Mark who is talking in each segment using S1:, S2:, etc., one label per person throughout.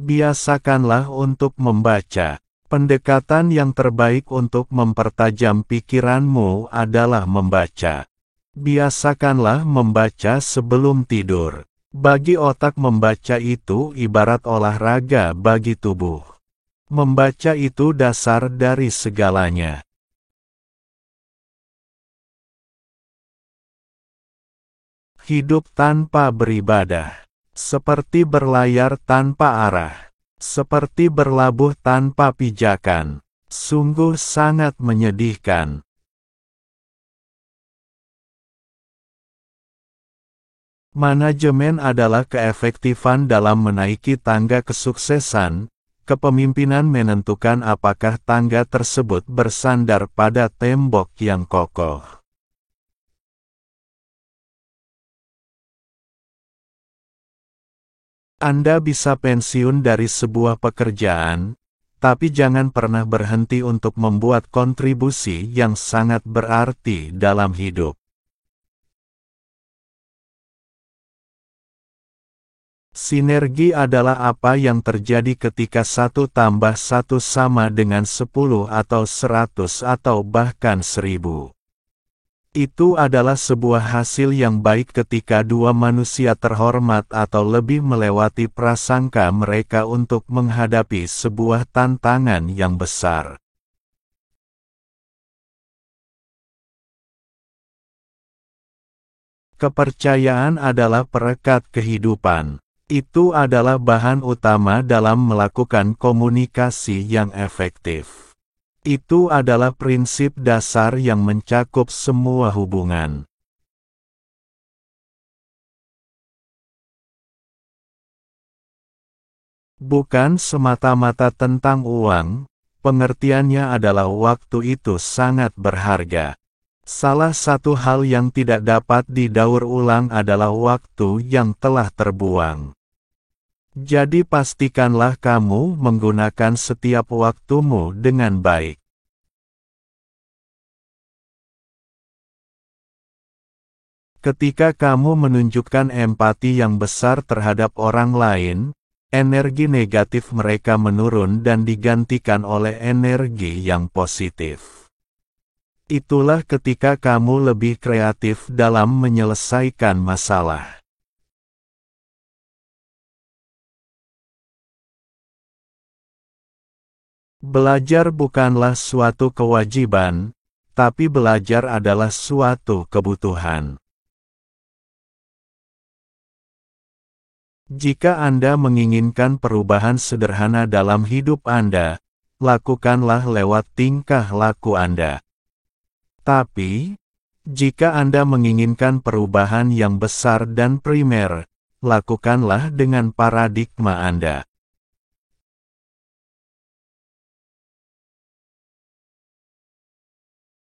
S1: Biasakanlah untuk membaca. Pendekatan yang terbaik untuk mempertajam pikiranmu adalah membaca. Biasakanlah membaca sebelum tidur. Bagi otak, membaca itu ibarat olahraga bagi tubuh. Membaca itu dasar dari segalanya. Hidup tanpa beribadah, seperti berlayar tanpa arah, seperti berlabuh tanpa pijakan, sungguh sangat menyedihkan. Manajemen adalah keefektifan dalam menaiki tangga kesuksesan. Kepemimpinan menentukan apakah tangga tersebut bersandar pada tembok yang kokoh. Anda bisa pensiun dari sebuah pekerjaan, tapi jangan pernah berhenti untuk membuat kontribusi yang sangat berarti dalam hidup. Sinergi adalah apa yang terjadi ketika 1 tambah 1 sama dengan 10 atau 100 atau bahkan 1000. Itu adalah sebuah hasil yang baik ketika dua manusia terhormat atau lebih melewati prasangka mereka untuk menghadapi sebuah tantangan yang besar. Kepercayaan adalah perekat kehidupan. Itu adalah bahan utama dalam melakukan komunikasi yang efektif. Itu adalah prinsip dasar yang mencakup semua hubungan. Bukan semata-mata tentang uang, pengertiannya adalah waktu itu sangat berharga. Salah satu hal yang tidak dapat didaur ulang adalah waktu yang telah terbuang. Jadi pastikanlah kamu menggunakan setiap waktumu dengan baik. Ketika kamu menunjukkan empati yang besar terhadap orang lain, energi negatif mereka menurun dan digantikan oleh energi yang positif. Itulah ketika kamu lebih kreatif dalam menyelesaikan masalah. Belajar bukanlah suatu kewajiban, tapi belajar adalah suatu kebutuhan. Jika Anda menginginkan perubahan sederhana dalam hidup Anda, lakukanlah lewat tingkah laku Anda. Tapi, jika Anda menginginkan perubahan yang besar dan primer, lakukanlah dengan paradigma Anda.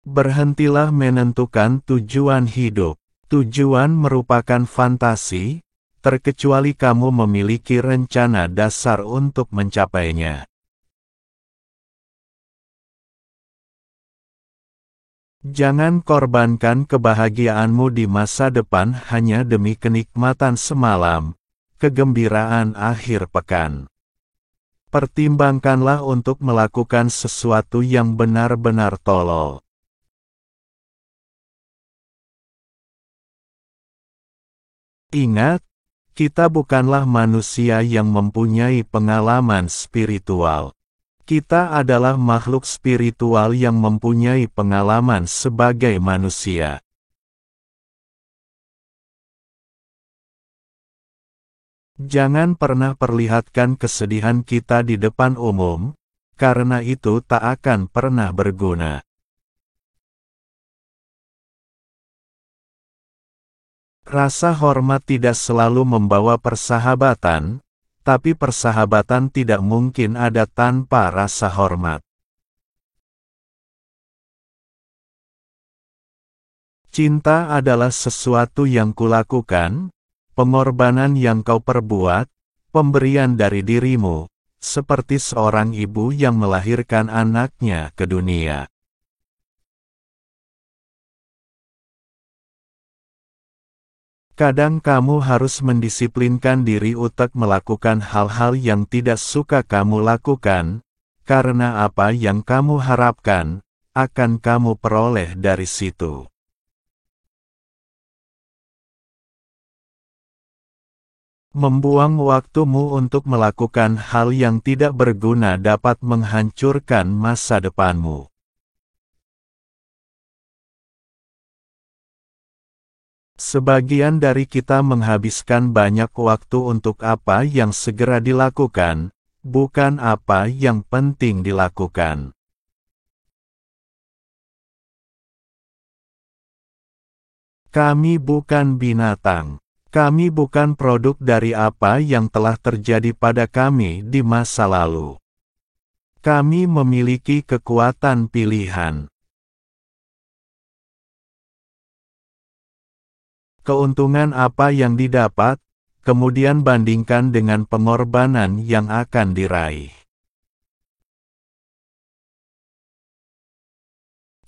S1: Berhentilah menentukan tujuan hidup. Tujuan merupakan fantasi, terkecuali kamu memiliki rencana dasar untuk mencapainya. Jangan korbankan kebahagiaanmu di masa depan hanya demi kenikmatan semalam, kegembiraan akhir pekan. Pertimbangkanlah untuk melakukan sesuatu yang benar-benar tolol. Ingat, kita bukanlah manusia yang mempunyai pengalaman spiritual. Kita adalah makhluk spiritual yang mempunyai pengalaman sebagai manusia. Jangan pernah perlihatkan kesedihan kita di depan umum, karena itu tak akan pernah berguna. Rasa hormat tidak selalu membawa persahabatan, tapi persahabatan tidak mungkin ada tanpa rasa hormat. Cinta adalah sesuatu yang kulakukan, pengorbanan yang kau perbuat, pemberian dari dirimu, seperti seorang ibu yang melahirkan anaknya ke dunia. Kadang kamu harus mendisiplinkan diri untuk melakukan hal-hal yang tidak suka kamu lakukan, karena apa yang kamu harapkan, akan kamu peroleh dari situ. Membuang waktumu untuk melakukan hal yang tidak berguna dapat menghancurkan masa depanmu. Sebagian dari kita menghabiskan banyak waktu untuk apa yang segera dilakukan, bukan apa yang penting dilakukan. Kami bukan binatang. Kami bukan produk dari apa yang telah terjadi pada kami di masa lalu. Kami memiliki kekuatan pilihan. Keuntungan apa yang didapat, kemudian bandingkan dengan pengorbanan yang akan diraih.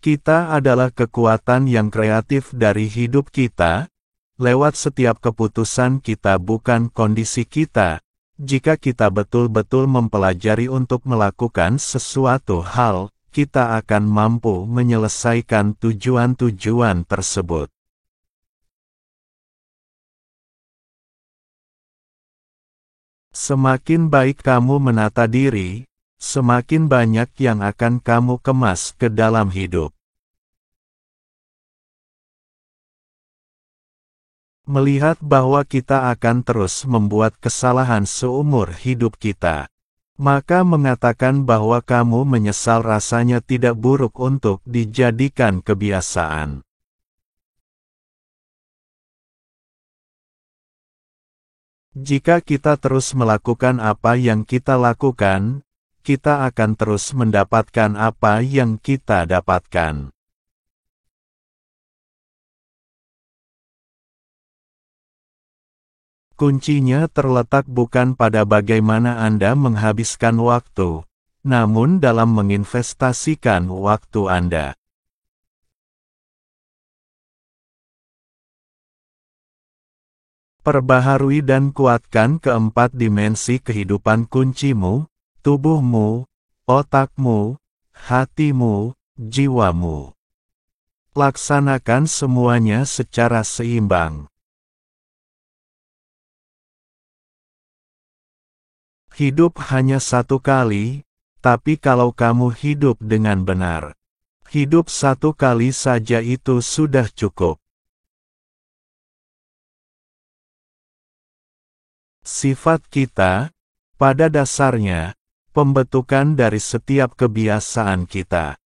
S1: Kita adalah kekuatan yang kreatif dari hidup kita, lewat setiap keputusan kita bukan kondisi kita. Jika kita betul-betul mempelajari untuk melakukan sesuatu hal, kita akan mampu menyelesaikan tujuan-tujuan tersebut. Semakin baik kamu menata diri, semakin banyak yang akan kamu kemas ke dalam hidup. Melihat bahwa kita akan terus membuat kesalahan seumur hidup kita, maka mengatakan bahwa kamu menyesal rasanya tidak buruk untuk dijadikan kebiasaan. Jika kita terus melakukan apa yang kita lakukan, kita akan terus mendapatkan apa yang kita dapatkan. Kuncinya terletak bukan pada bagaimana Anda menghabiskan waktu, namun dalam menginvestasikan waktu Anda. Perbaharui dan kuatkan keempat dimensi kehidupan kuncimu, tubuhmu, otakmu, hatimu, jiwamu. Laksanakan semuanya secara seimbang. Hidup hanya satu kali, tapi kalau kamu hidup dengan benar, hidup satu kali saja itu sudah cukup. Sifat kita, pada dasarnya, pembentukan dari setiap kebiasaan kita.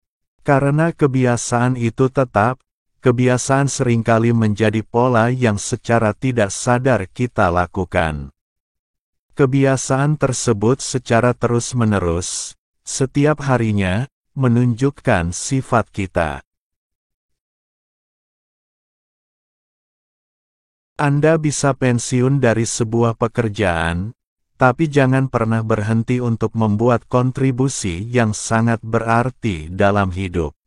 S1: Karena kebiasaan itu tetap, kebiasaan seringkali menjadi pola yang secara tidak sadar kita lakukan. Kebiasaan tersebut secara terus-menerus, setiap harinya, menunjukkan sifat kita. Anda bisa pensiun dari sebuah pekerjaan, tapi jangan pernah berhenti untuk membuat kontribusi yang sangat berarti dalam hidup.